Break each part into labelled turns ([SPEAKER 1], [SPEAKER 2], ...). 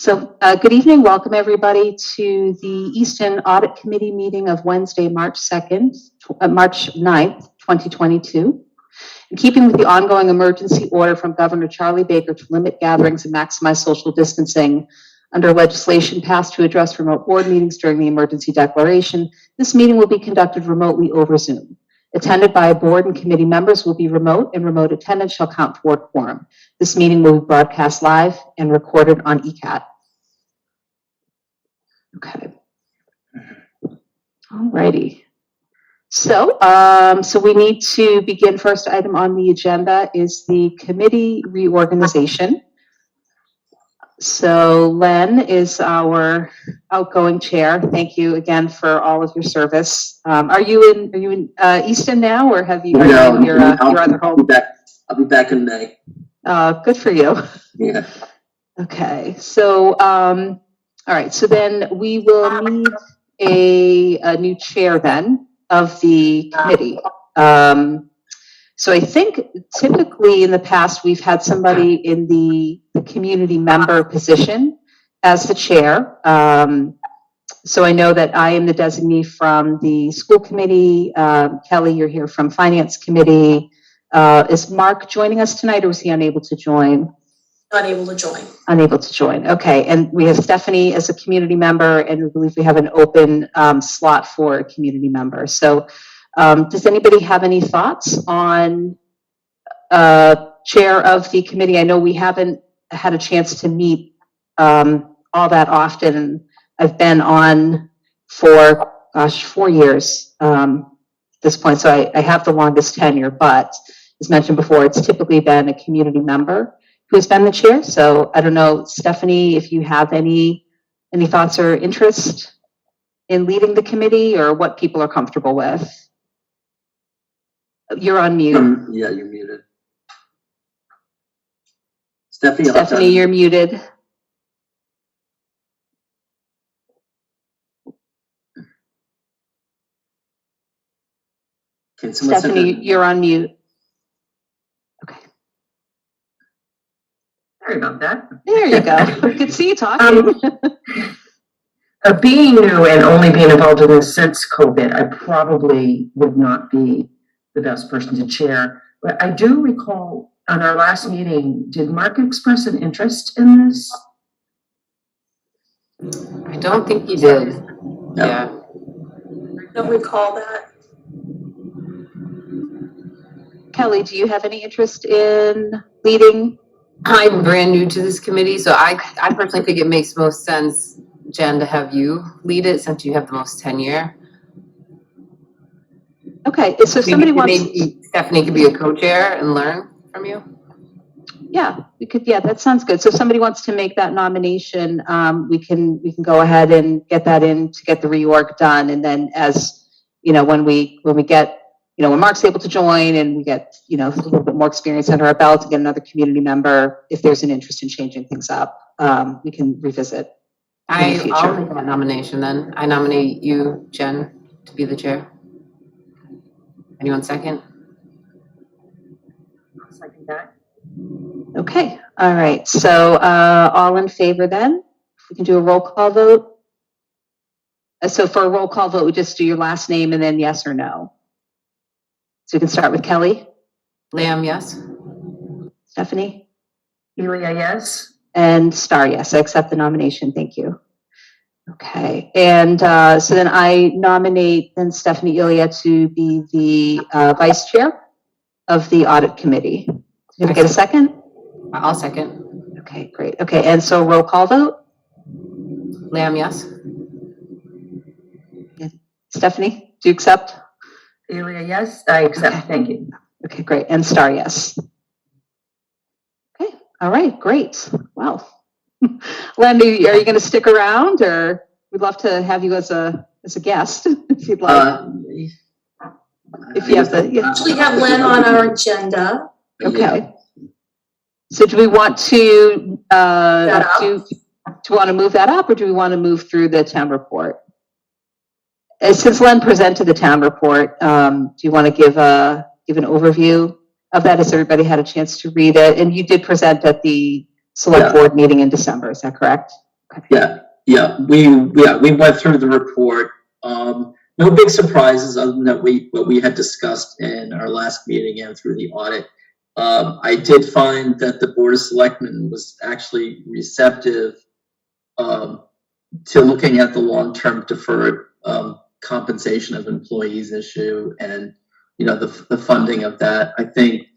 [SPEAKER 1] Good evening. Welcome everybody to the Easton Audit Committee meeting of Wednesday, March 9th, 2022. In keeping with the ongoing emergency order from Governor Charlie Baker to limit gatherings and maximize social distancing under legislation passed to address remote board meetings during the emergency declaration, this meeting will be conducted remotely over Zoom. Attended by board and committee members will be remote, and remote attendance shall count toward quorum. This meeting will be broadcast live and recorded on ECAT. Okay. Alrighty. So we need to begin. First item on the agenda is the committee reorganization. So Len is our outgoing chair. Thank you again for all of your service. Are you in Easton now, or have you?
[SPEAKER 2] No,
[SPEAKER 1] your other home?
[SPEAKER 2] I'll be back in May.
[SPEAKER 1] Good for you.
[SPEAKER 2] Yeah.
[SPEAKER 1] Okay. So all right. So then we will need a new chair then of the committee. So I think typically in the past we've had somebody in the community member position as the chair. So I know that I am the designee from the school committee. Kelly, you're here from finance committee. Is Mark joining us tonight, or was he unable to join?
[SPEAKER 3] Unable to join.
[SPEAKER 1] Unable to join. Okay. And we have Stephanie as a community member, and we believe we have an open slot for a community member. So does anybody have any thoughts on chair of the committee? I know we haven't had a chance to meet all that often. I've been on for, 4 years at this point. So I have the longest tenure, but as mentioned before, it's typically been a community member who's been the chair. So I don't know, Stephanie, if you have any thoughts or interest in leading the committee, or what people are comfortable with. You're on mute.
[SPEAKER 2] Yeah, you're muted.
[SPEAKER 1] Stephanie, you're muted.
[SPEAKER 2] Can someone
[SPEAKER 1] Stephanie, you're on mute. Okay.
[SPEAKER 4] Sorry about that.
[SPEAKER 1] There you go. We can see you talking.
[SPEAKER 4] Being new and only being involved in this since COVID, I probably would not be the best person to chair. But I do recall on our last meeting, did Mark express an interest in this?
[SPEAKER 5] I don't think he did.
[SPEAKER 2] No.
[SPEAKER 5] Yeah.
[SPEAKER 3] Don't recall that.
[SPEAKER 1] Kelly, do you have any interest in leading?
[SPEAKER 5] I'm brand new to this committee, so I personally think it makes most sense, Jen, to have you lead it since you have the most tenure.
[SPEAKER 1] Okay, so if somebody wants,
[SPEAKER 5] maybe Stephanie could be a co-chair and learn from you.
[SPEAKER 1] Yeah, we could. Yeah, that sounds good. So if somebody wants to make that nomination, we can go ahead and get that in to get the reorg done, and then as you know, when we get, you know, when Mark's able to join and we get, you know, a little bit more experience under our belt to get another community member, if there's an interest in changing things up, we can revisit.
[SPEAKER 5] I'll make that nomination then. I nominate you, Jen, to be the chair. Anyone second?
[SPEAKER 4] I'll second that.
[SPEAKER 1] Okay, all right. So all in favor then? We can do a roll call vote. So for a roll call vote, we just do your last name and then yes or no. So we can start with Kelly.
[SPEAKER 5] Liam, yes.
[SPEAKER 1] Stephanie?
[SPEAKER 4] Elia, yes.
[SPEAKER 1] And Star, yes. I accept the nomination. Thank you. Okay, and so then I nominate then Stephanie Ilya to be the vice chair of the audit committee. Can I get a second?
[SPEAKER 5] I'll second.
[SPEAKER 1] Okay, great. Okay, and so roll call vote.
[SPEAKER 5] Liam, yes.
[SPEAKER 1] Stephanie, do you accept?
[SPEAKER 4] Elia, yes. I accept.
[SPEAKER 1] Okay.
[SPEAKER 4] Thank you.
[SPEAKER 1] Okay, great. And Star, yes. Okay, all right, great. Wow. Landy, are you going to stick around, or we'd love to have you as a guest if you'd like. If you have the,
[SPEAKER 3] We actually have Len on our agenda.
[SPEAKER 1] okay.
[SPEAKER 2] Yeah.
[SPEAKER 1] So do we want to do we want to move that up, or do we want to move through the town report? Since Len presented the town report, do you want to give an overview of that? Has everybody had a chance to read it? And you did present at the select board meeting in December, is that correct?
[SPEAKER 2] Yeah, we went through the report. No big surprises other than that what we had discussed in our last meeting and through the audit. I did find that the Board of Selectmen was actually receptive to looking at the long-term deferred compensation of employees issue and, you know, the funding of that. I think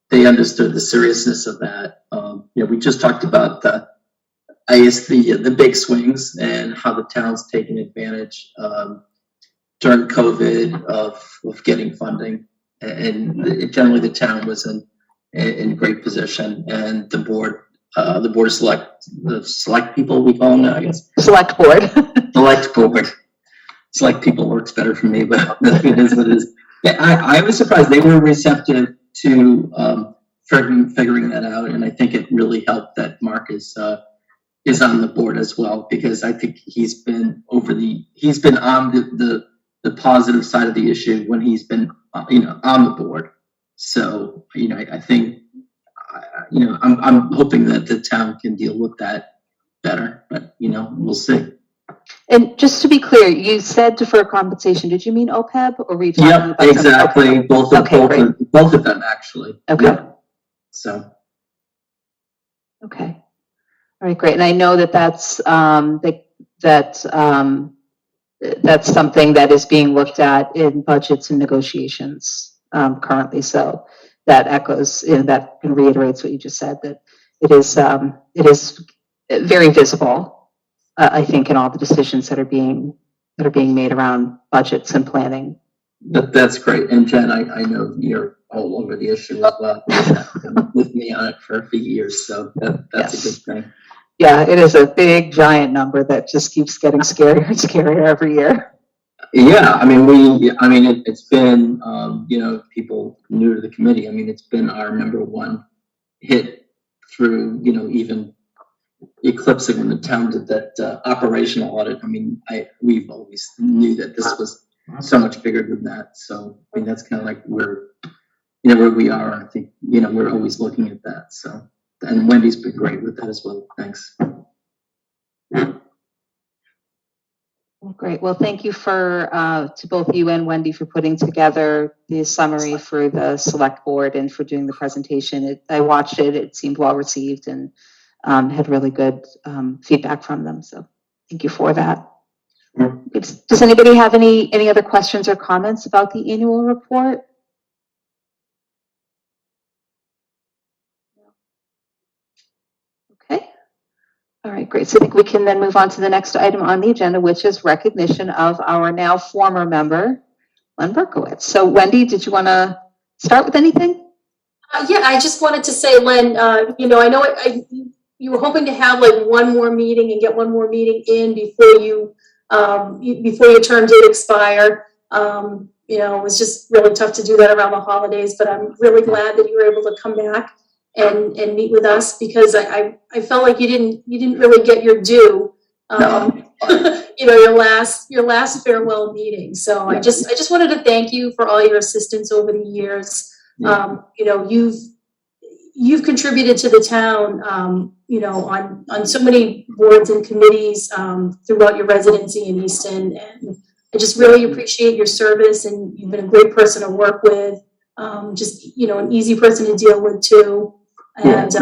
[SPEAKER 2] they understood the seriousness of that. You know, we just talked about the big swings and how the town's taken advantage during COVID of getting funding, and generally the town was in great position, and the board of select people, we call them now, I guess.
[SPEAKER 1] Select board.
[SPEAKER 2] Select people works better for me, but it is what it is. Yeah, I was surprised they were receptive to figuring that out, and I think it really helped that Mark is on the board as well, because I think he's been on the positive side of the issue when he's been on the board. So I think I'm hoping that the town can deal with that better, but we'll see.
[SPEAKER 1] And just to be clear, you said deferred compensation. Did you mean OPEB or were you talking about something?
[SPEAKER 2] Exactly.
[SPEAKER 1] Okay.
[SPEAKER 2] Both of them actually.
[SPEAKER 1] Okay.
[SPEAKER 2] Yeah. So.
[SPEAKER 1] Okay. All right, great. And I know that's something that is being looked at in budgets and negotiations currently. So that echoes, that reiterates what you just said, that it is very visible, I think, in all the decisions that are being made around budgets and planning.
[SPEAKER 2] That's great. And Jen, I know you're all over the issue as well. With me on it for a few years, so that's a good thing.
[SPEAKER 1] Yeah, it is a big, giant number that just keeps getting scarier and scarier every year.
[SPEAKER 2] Yeah, it's been, people new to the committee. It's been our number one hit through, even eclipsing when the town did that operational audit. We've always knew that this was so much bigger than that. So, that's kind of like where we are. I think, we're always looking at that. So. And Wendy's been great with that as well. Thanks.
[SPEAKER 1] Great. Well, thank you to both you and Wendy for putting together the summary for the select board and for doing the presentation. I watched it. It seemed well received and had really good feedback from them. So thank you for that. Does anybody have any other questions or comments about the annual report? Okay. All right, great. So I think we can then move on to the next item on the agenda, which is recognition of our now former member, Len Berkowitz. So Wendy, did you want to start with anything?
[SPEAKER 3] Yeah, I just wanted to say, Len, I know you were hoping to have like one more meeting and get one more meeting in before your term did expire. It was just really tough to do that around the holidays, but I'm really glad that you were able to come back and meet with us, because I felt like you didn't really get your due, your last farewell meeting. So I just wanted to thank you for all your assistance over the years. You've contributed to the town, on so many boards and committees throughout your residency in Easton, and I just really appreciate your service, and you've been a great person to work with. An easy person to deal with too. And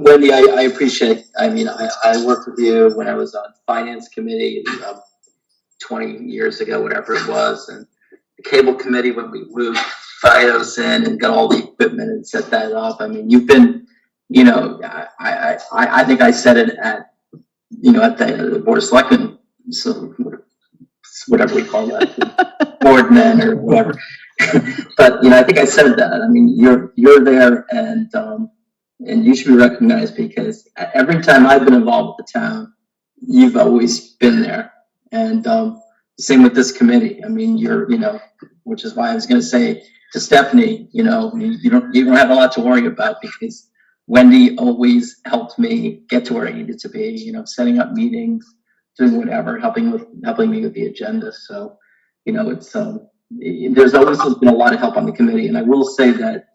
[SPEAKER 2] Wendy, I appreciate. I worked with you when I was on finance committee 20 years ago, whatever it was, and the cable committee when we moved FiOS in and got all the equipment and set that up. You've been, I think I said it at the Board of Selectmen, so whatever we call that, board men or whatever. But I think I said that. You're there, and you should be recognized, because every time I've been involved with the town, you've always been there. And same with this committee. You're which is why I was going to say to Stephanie, you don't have a lot to worry about, because Wendy always helped me get to where I needed to be. Setting up meetings, doing whatever, helping me with the agenda. So it's there's always been a lot of help on the committee, and I will say that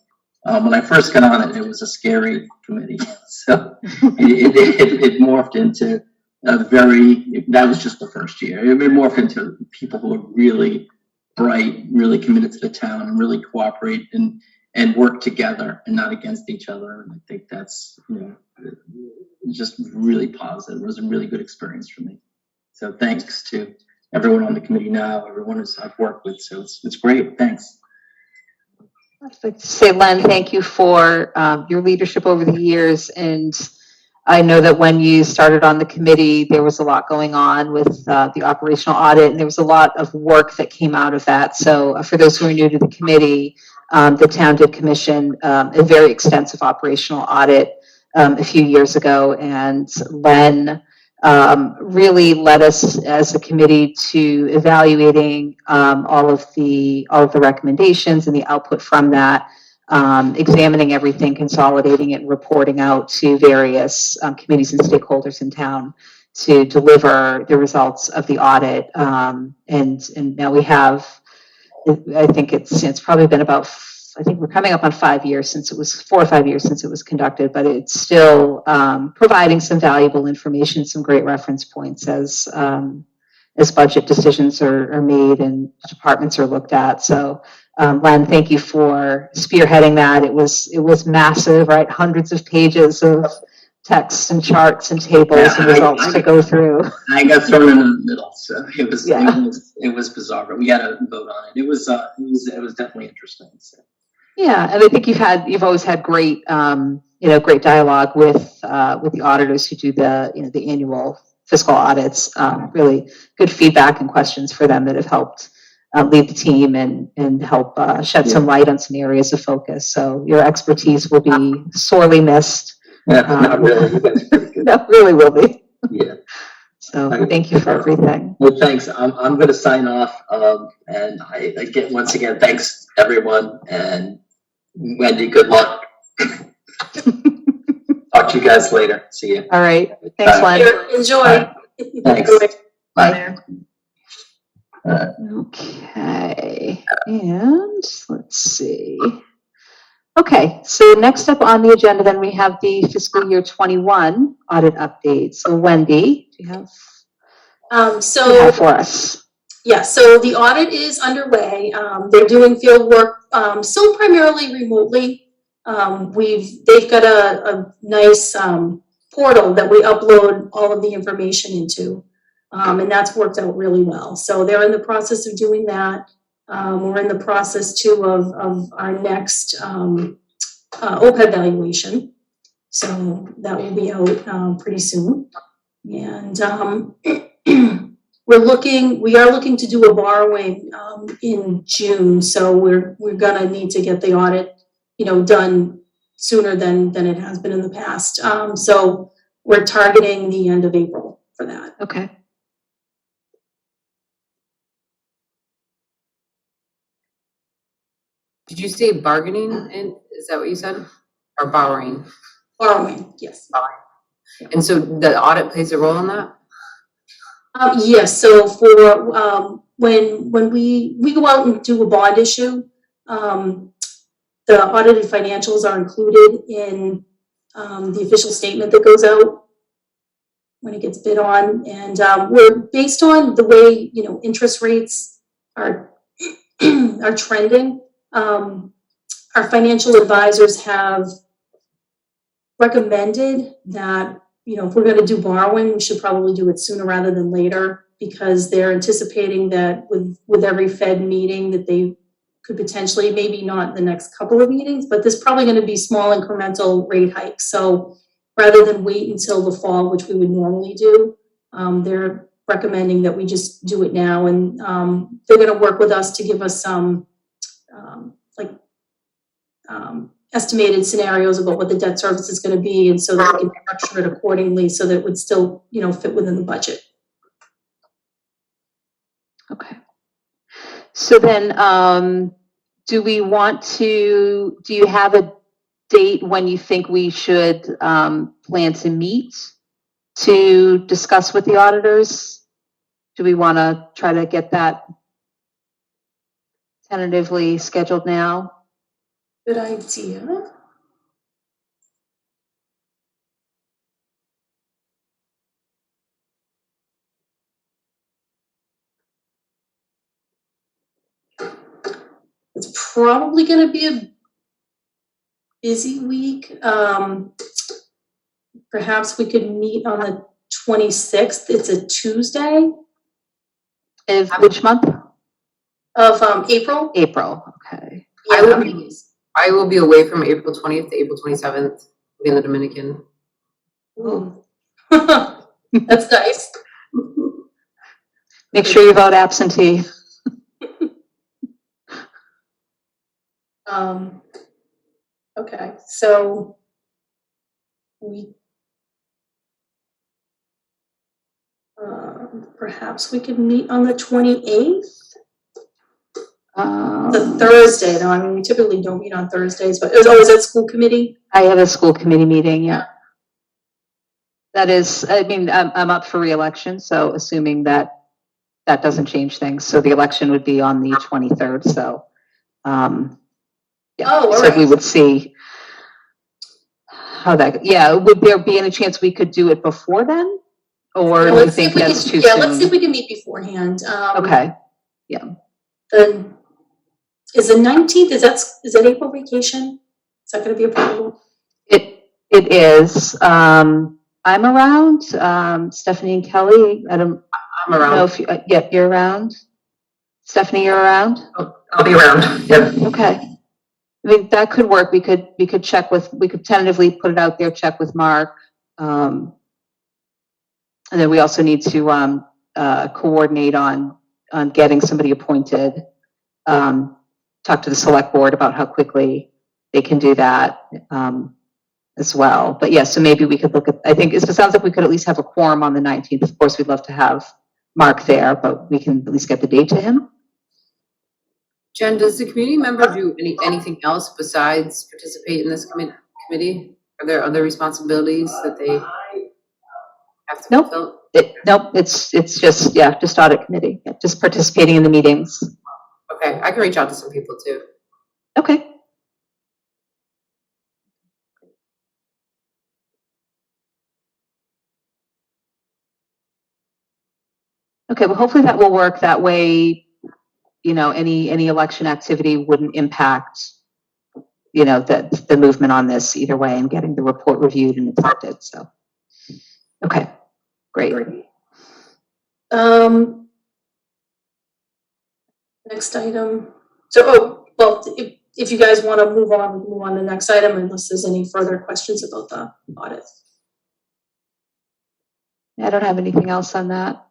[SPEAKER 2] when I first got on it, it was a scary committee. So it morphed into that was just the first year. It morphed into people who are really bright, really committed to the town, and really cooperate and work together and not against each other. And I think that's, just really positive. It was a really good experience for me. So thanks to everyone on the committee now, everyone who's I've worked with. So it's great. Thanks.
[SPEAKER 1] I'd like to say, Len, thank you for your leadership over the years. And I know that when you started on the committee, there was a lot going on with the operational audit, and there was a lot of work that came out of that. So for those who are new to the committee, the town did commission a very extensive operational audit a few years ago, and Len really led us as a committee to evaluating all of the recommendations and the output from that, examining everything, consolidating it, and reporting out to various committees and stakeholders in town to deliver the results of the audit. And now we have, I think it's probably been about, I think we're coming up on 5 years since it was 4 or 5 years since it was conducted, but it's still providing some valuable information, some great reference points as budget decisions are made and departments are looked at. So Len, thank you for spearheading that. It was massive, right? Hundreds of pages of text and charts and tables and results to go through.
[SPEAKER 2] I got thrown in the middle, so it was
[SPEAKER 1] Yeah.
[SPEAKER 2] it was bizarre, but we had to vote on it. It was definitely interesting. So.
[SPEAKER 1] Yeah, and I think you've always had great great dialogue with the auditors who do the annual fiscal audits. Really good feedback and questions for them that have helped lead the team and help shed some light on some areas of focus. So your expertise will be sorely missed.
[SPEAKER 2] Not really. You guys are pretty good.
[SPEAKER 1] That really will be.
[SPEAKER 2] Yeah.
[SPEAKER 1] So thank you for everything.
[SPEAKER 2] Well, thanks. I'm going to sign off. And I once again, thanks everyone. And Wendy, good luck. Talk to you guys later. See you.
[SPEAKER 1] All right. Thanks, Len.
[SPEAKER 3] Enjoy.
[SPEAKER 2] Bye. Thanks. Bye.
[SPEAKER 1] Okay, and let's see. Okay, so next up on the agenda, then we have the fiscal year 21 audit update. So Wendy, do you have for us?
[SPEAKER 3] Yeah, so the audit is underway. They're doing field work, still primarily remotely. They've got a nice portal that we upload all of the information into. And that's worked out really well. So they're in the process of doing that. We're in the process too of our next OPEB valuation. So that will be out pretty soon. And we are looking to do a borrowing in June. So we're gonna need to get the audit, done sooner than it has been in the past. So we're targeting the end of April for that.
[SPEAKER 1] Okay.
[SPEAKER 5] Did you say bargaining? And is that what you said? Or borrowing?
[SPEAKER 3] Borrowing, yes.
[SPEAKER 5] And so the audit plays a role in that?
[SPEAKER 3] Yes, so for when we go out and do a bond issue, the audited financials are included in the official statement that goes out when it gets bid on. And we're based on the way, interest rates are trending. Our financial advisors have recommended that, if we're going to do borrowing, we should probably do it sooner rather than later, because they're anticipating that with every Fed meeting that they could potentially, maybe not the next couple of meetings, but there's probably going to be small incremental rate hikes. So rather than wait until the fall, which we would normally do, they're recommending that we just do it now. And they're going to work with us to give us some estimated scenarios about what the debt service is going to be, and so that we can structure it accordingly so that it would still, fit within the budget.
[SPEAKER 1] Okay. So then, do you have a date when you think we should plan to meet to discuss with the auditors? Do we want to try to get that tentatively scheduled now?
[SPEAKER 3] Good idea. It's probably gonna be a busy week. Perhaps we could meet on the 26th. It's a Tuesday
[SPEAKER 1] Of which month?
[SPEAKER 3] of April.
[SPEAKER 1] April, okay.
[SPEAKER 5] I will be away from April 20th to April 27th in the Dominican.
[SPEAKER 3] Ooh. That's nice.
[SPEAKER 1] Make sure you vote absentee.
[SPEAKER 3] Okay, so perhaps we could meet on the 28th. It's a Thursday, though. I mean, we typically don't meet on Thursdays, but is that school committee?
[SPEAKER 1] I have a school committee meeting, yeah. That is, I mean, I'm up for reelection, so assuming that doesn't change things. So the election would be on the 23rd, so, yeah.
[SPEAKER 3] Oh, all
[SPEAKER 1] So
[SPEAKER 3] right.
[SPEAKER 1] we would see how that, yeah, would there be any chance we could do it before then? Or do you
[SPEAKER 3] Let's see
[SPEAKER 1] think
[SPEAKER 3] if we
[SPEAKER 1] that's
[SPEAKER 3] can,
[SPEAKER 1] too
[SPEAKER 3] yeah,
[SPEAKER 1] soon?
[SPEAKER 3] let's see if we can meet beforehand.
[SPEAKER 1] Okay,
[SPEAKER 3] Is the 19th, is that April vacation? Is that gonna be a problem?
[SPEAKER 1] it is. I'm around, Stephanie and Kelly, I don't
[SPEAKER 5] I'm
[SPEAKER 1] know
[SPEAKER 5] around.
[SPEAKER 1] if you, yeah, you're around? Stephanie, you're around?
[SPEAKER 4] I'll be around, yep.
[SPEAKER 1] Okay. I mean, that could work. We could check with, we could tentatively put it out there, check with Mark. And then we also need to coordinate on getting somebody appointed. Talk to the select board about how quickly they can do that as well. But yeah, so maybe we could look at, I think it sounds like we could at least have a quorum on the 19th. Of course, we'd love to have Mark there, but we can at least get the date to him.
[SPEAKER 5] Jen, does the community member do anything else besides participate in this committee? Are there other responsibilities that they have to
[SPEAKER 1] Nope.
[SPEAKER 5] fulfill?
[SPEAKER 1] Nope, it's just, yeah, just audit committee, yeah, just participating in the meetings.
[SPEAKER 5] Okay, I can reach out to some people too.
[SPEAKER 1] Okay. Okay, well, hopefully that will work. That way, you know, any election activity wouldn't impact, you know, the movement on this either way and getting the report reviewed and accepted, so. Okay, great.
[SPEAKER 3] Next item. So, well, if you guys want to move on to the next item unless there's any further questions about the audit.
[SPEAKER 1] I don't have anything else on that.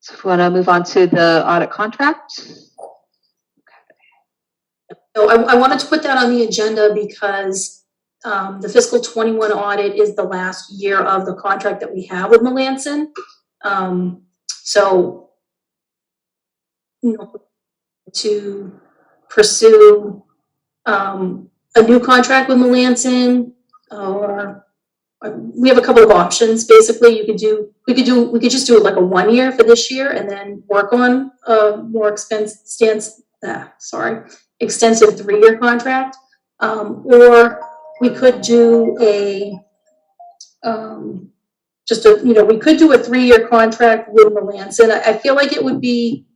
[SPEAKER 1] So if we want to move on to the audit contract.
[SPEAKER 3] So I wanted to put that on the agenda because the fiscal 21 audit is the last year of the contract that we have with Melanson. So, you know, to pursue a new contract with Melanson, or we have a couple of options. Basically, we could just do it like a 1 year for this year and then work on a more extensive 3-year contract. Or we could do we could do a 3-year contract with Melanson. I feel like it would be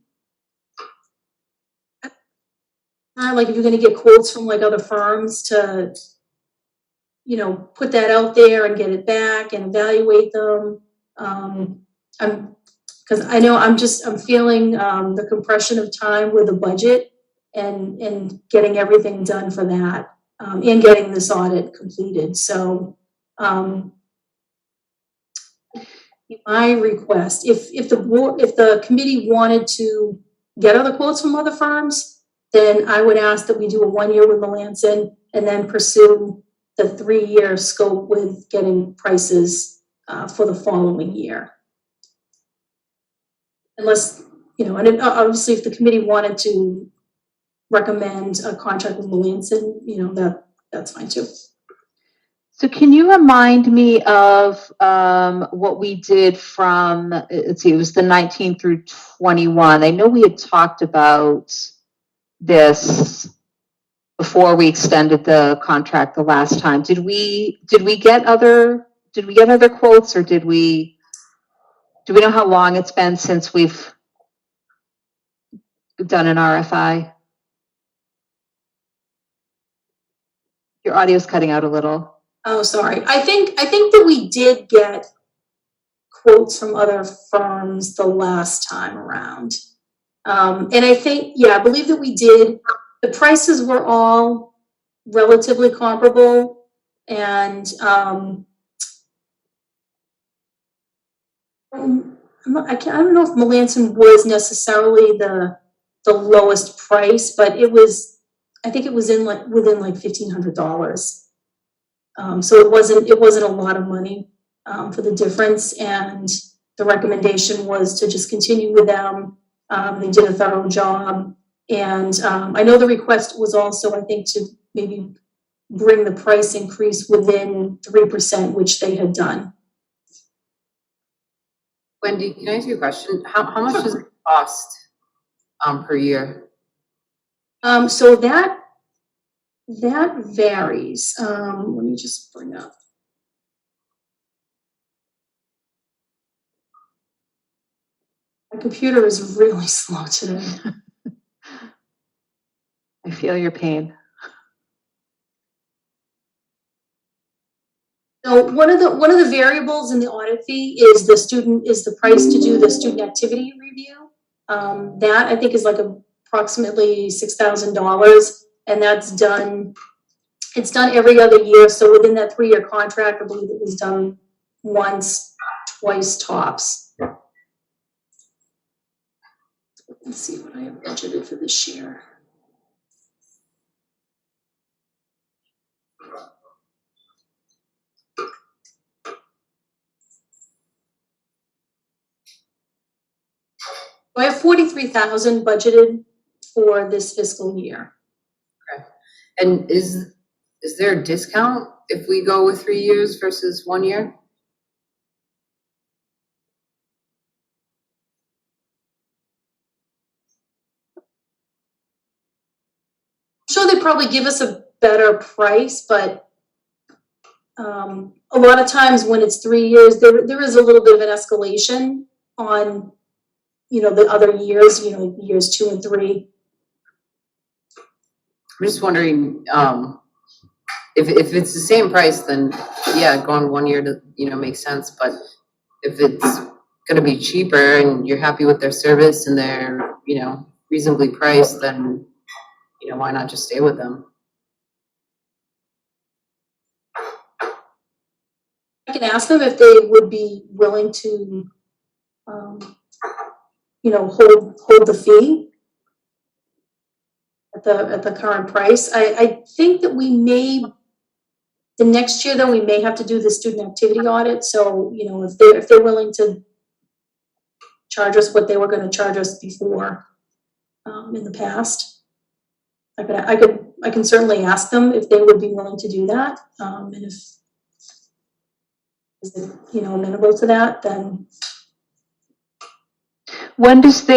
[SPEAKER 3] like if you're going to get quotes from like other firms to, you know, put that out there and get it back and evaluate them. Because I know I'm feeling the compression of time with the budget and getting everything done for that and getting this audit completed. So my request, if the committee wanted to get other quotes from other firms, then I would ask that we do a 1 year with Melanson and then pursue the 3-year scope with getting prices for the following year. Unless, you know, and obviously if the committee wanted to recommend a contract with Melanson, you know, that's fine too.
[SPEAKER 1] So can you remind me of what we did from, let's see, it was the 19 through 21. I know we had talked about this before we extended the contract the last time. Did we get other quotes, or do we know how long it's been since we've done an RFI? Your audio's cutting out a little.
[SPEAKER 3] Oh, sorry. I think that we did get quotes from other firms the last time around. And I think, yeah, I believe that we did. The prices were all relatively comparable, and I don't know if Melanson was necessarily the lowest price, but I think it was within like $1,500. So it wasn't a lot of money for the difference, and the recommendation was to just continue with them. They did a thorough job, and I know the request was also, I think, to maybe bring the price increase within 3%, which they had done.
[SPEAKER 5] Wendy, can I ask you a question? How much does it cost per year?
[SPEAKER 3] So that varies. Let me just bring up. My computer is really slow today.
[SPEAKER 1] I feel your pain.
[SPEAKER 3] So one of the variables in the audit fee is the price to do the student activity review. That I think is like approximately $6,000, and that's done. It's done every other year. So within that 3-year contract, I believe it was done once, twice tops. Let's see what I have budgeted for this year. I have $43,000 budgeted for this fiscal year.
[SPEAKER 5] Okay. And is there a discount if we go with 3 years versus 1 year?
[SPEAKER 3] I'm sure they probably give us a better price, but a lot of times when it's 3 years, there is a little bit of an escalation on, the other years, years 2 and 3.
[SPEAKER 5] I'm just wondering, if it's the same price, then yeah, going 1 year makes sense. But if it's gonna be cheaper and you're happy with their service and they're, reasonably priced, then, why not just stay with them?
[SPEAKER 3] I can ask them if they would be willing to, hold the fee at the current price. I think that the next year, though, we may have to do the student activity audit. So, if they're willing to charge us what they were going to charge us before, in the past, I can certainly ask them if they would be willing to do that. And if amenable to that, then.
[SPEAKER 1] When does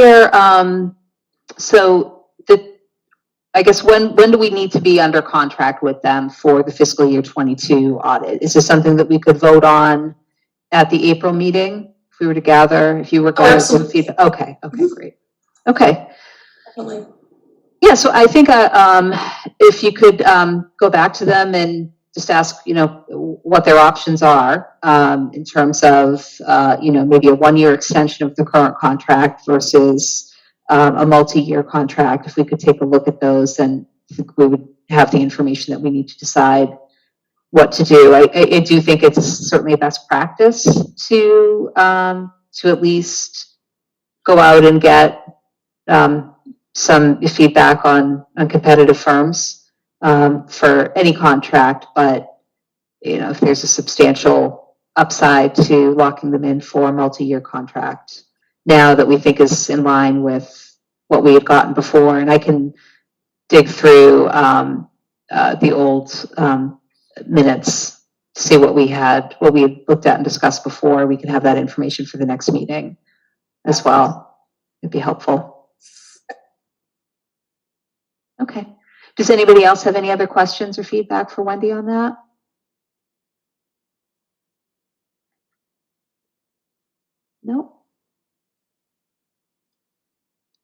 [SPEAKER 1] I guess when do we need to be under contract with them for the fiscal year 22 audit? Is this something that we could vote on at the April meeting if we were to gather, if you were going to some feedback? Okay, great. Okay.
[SPEAKER 3] Definitely.
[SPEAKER 1] Yeah, so I think if you could go back to them and just ask, what their options are in terms of, maybe a 1-year extension of the current contract versus a multi-year contract. If we could take a look at those, then I think we would have the information that we need to decide what to do. I do think it's certainly best practice to at least go out and get some feedback on competitive firms for any contract, but if there's a substantial upside to locking them in for a multi-year contract now that we think is in line with what we had gotten before. And I can dig through the old minutes to see what we had looked at and discussed before. We can have that information for the next meeting as well. It'd be helpful. Okay. Does anybody else have any other questions or feedback for Wendy on that? No?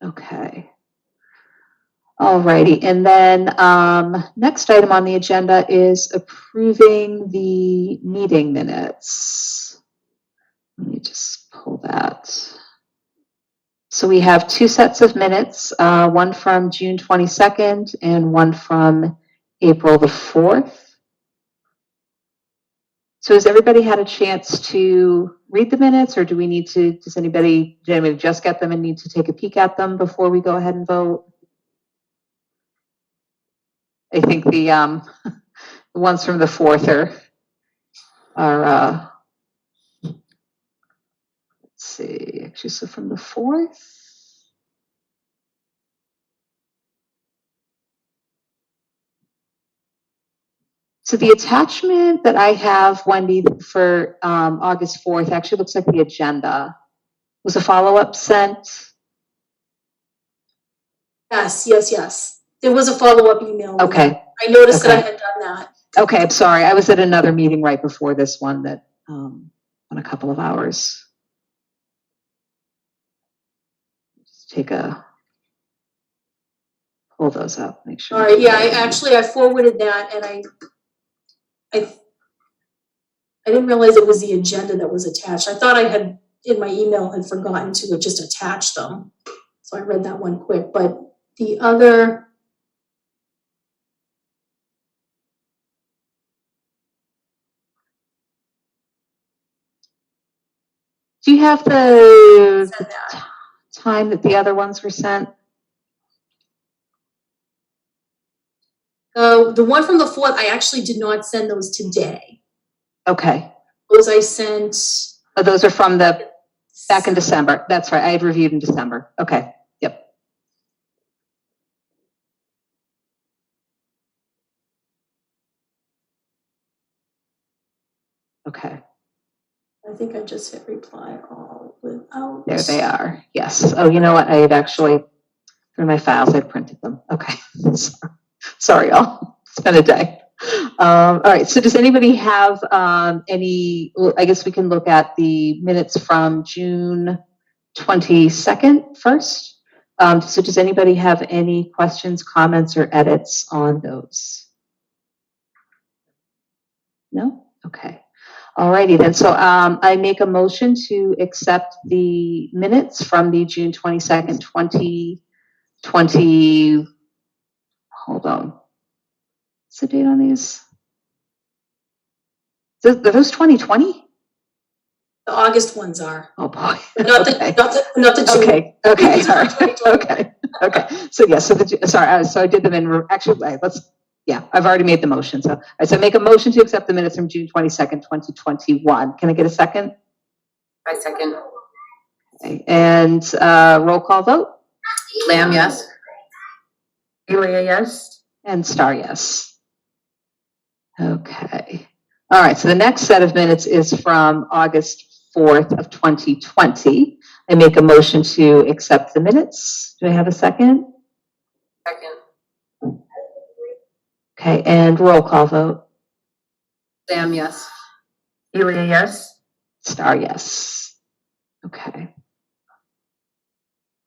[SPEAKER 1] Okay. Alrighty, and then next item on the agenda is approving the meeting minutes. Let me just pull that. So we have two sets of minutes, one from June 22nd and one from April the 4th. So has everybody had a chance to read the minutes, or do we need to, did anybody just get them and need to take a peek at them before we go ahead and vote? I think the ones from the 4th are let's see, actually, so from the 4th. So the attachment that I have, Wendy, for August 4th actually looks like the agenda. Was a follow-up sent?
[SPEAKER 3] Yes. There was a follow-up email.
[SPEAKER 1] Okay.
[SPEAKER 3] I noticed that I
[SPEAKER 1] Okay.
[SPEAKER 3] had done that.
[SPEAKER 1] Okay, I'm sorry. I was at another meeting right before this one that on a couple of hours. Just pull those up, make sure.
[SPEAKER 3] All right, yeah, I forwarded that, and I didn't realize it was the agenda that was attached. I thought I had, in my email, had forgotten to just attach them. So I read that one quick, but the other,
[SPEAKER 1] Do you have the
[SPEAKER 3] said that.
[SPEAKER 1] time that the other ones were sent?
[SPEAKER 3] The one from the 4th, I actually did not send those today.
[SPEAKER 1] Okay.
[SPEAKER 3] Those I sent.
[SPEAKER 1] Oh, those are from the back in December. That's right. I had reviewed in December. Okay. Yep. Okay.
[SPEAKER 3] I think I just hit reply all without.
[SPEAKER 1] There they are. Yes. Oh, you know what? I had actually, through my files, I printed them. Okay. Sorry, y'all. It's been a day. All right. So does anybody have any, I guess we can look at the minutes from June 22nd first. So does anybody have any questions, comments, or edits on those? No? Okay. Alrighty then. So I make a motion to accept the minutes from the June 22nd, 2020. Hold on. What's the date on these? Are those 2020?
[SPEAKER 3] The August ones are.
[SPEAKER 1] Oh boy.
[SPEAKER 3] Not
[SPEAKER 1] Okay.
[SPEAKER 3] not the June.
[SPEAKER 1] Okay. All right. Okay. So yeah. So so I did them in actually. I've already made the motion. So I make a motion to accept the minutes from June 22nd, 2021. Can I get a second?
[SPEAKER 5] I second.
[SPEAKER 1] Okay. And roll call vote.
[SPEAKER 5] Lamb, yes.
[SPEAKER 4] Delia, yes.
[SPEAKER 1] And Star, yes. Okay. All right. So the next set of minutes is from August 4th of 2020. I make a motion to accept the minutes. Do I have a second?
[SPEAKER 5] Second.
[SPEAKER 1] Okay. And roll call vote.
[SPEAKER 5] Lamb, yes.
[SPEAKER 4] Delia, yes.
[SPEAKER 1] Star, yes. Okay.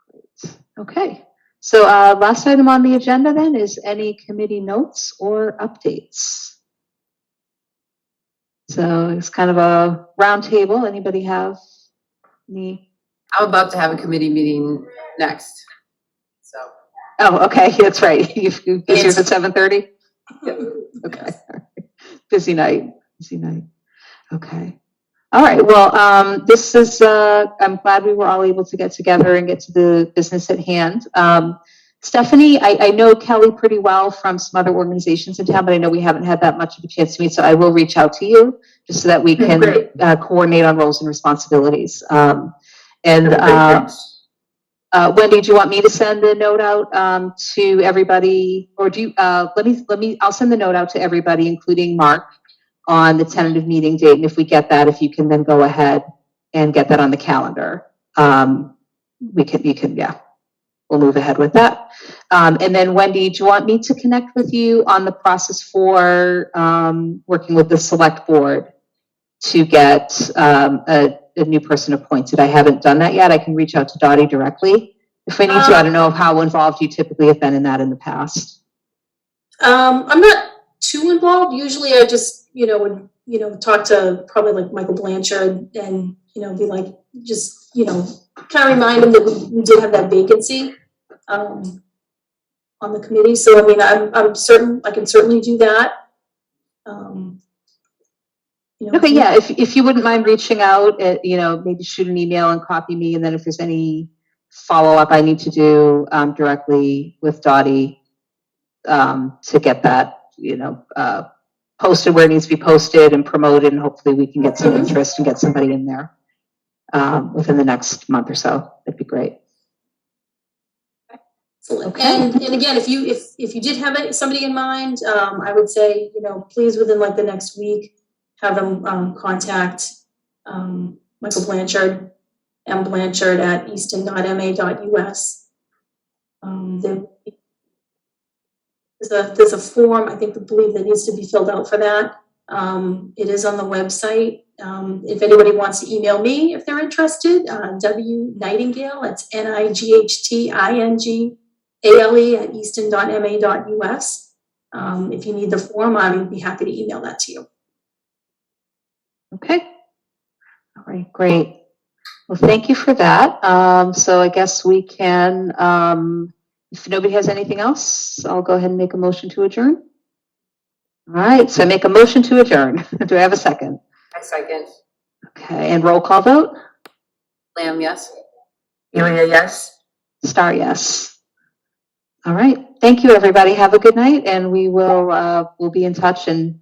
[SPEAKER 1] Great. Okay. So last item on the agenda then is any committee notes or updates. So it's kind of a round table. Anybody have any?
[SPEAKER 5] I'm about to have a committee meeting next. So.
[SPEAKER 1] Oh, okay. That's right. Is yours at 7:30? Yep. Okay. Busy night. Okay. All right. Well, this is, I'm glad we were all able to get together and get to the business at hand. Stephanie, I know Kelly pretty well from some other organizations in town, but I know we haven't had that much of a chance to meet, so I will reach out to you just so that we can coordinate on roles and responsibilities. Wendy, do you want me to send the note out to everybody, or do you? I'll send the note out to everybody, including Mark, on the tentative meeting date, and if we get that, if you can then go ahead and get that on the calendar, we'll move ahead with that. And then Wendy, do you want me to connect with you on the process for working with the select board to get a new person appointed? I haven't done that yet. I can reach out to Dottie directly If we need to, I don't know how involved you typically have been in that in the past.
[SPEAKER 3] I'm not too involved. Usually I just, would, talk to probably like Michael Blanchard and, be like, just, kind of remind him that we did have that vacancy, on the committee. So, I mean, I'm certain, I can certainly do that.
[SPEAKER 1] Okay, yeah, if you wouldn't mind reaching out, maybe shoot an email and copy me, and then if there's any follow-up I need to do directly with Dottie to get that, posted where it needs to be posted and promoted, and hopefully we can get some interest and get somebody in there within the next month or so. That'd be great.
[SPEAKER 3] Okay. And again, if you did have somebody in mind, I would say, please within like the next week, have them contact Michael Blanchard, mblanchard@easton.ma.us. There's a form, I believe that needs to be filled out for that. It is on the website. If anybody wants to email me, if they're interested, W Nightingale, that's NIGHTINGALE@easton.ma.us. If you need the form, I would be happy to email that to you.
[SPEAKER 1] Okay. All right, great. Well, thank you for that. So I guess we can, if nobody has anything else, I'll go ahead and make a motion to adjourn. All right, so I make a motion to adjourn. Do I have a second?
[SPEAKER 5] I second.
[SPEAKER 1] Okay, and roll call vote?
[SPEAKER 5] Lamb, yes.
[SPEAKER 4] Ilya, yes?
[SPEAKER 1] Star, yes. All right, thank you, everybody. Have a good night, and we will we'll be in touch and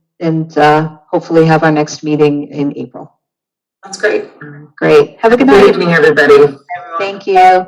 [SPEAKER 1] hopefully have our next meeting in April.
[SPEAKER 3] That's great.
[SPEAKER 1] Great. Have a good
[SPEAKER 4] Good
[SPEAKER 1] night.
[SPEAKER 4] evening, everybody.
[SPEAKER 1] Thank you.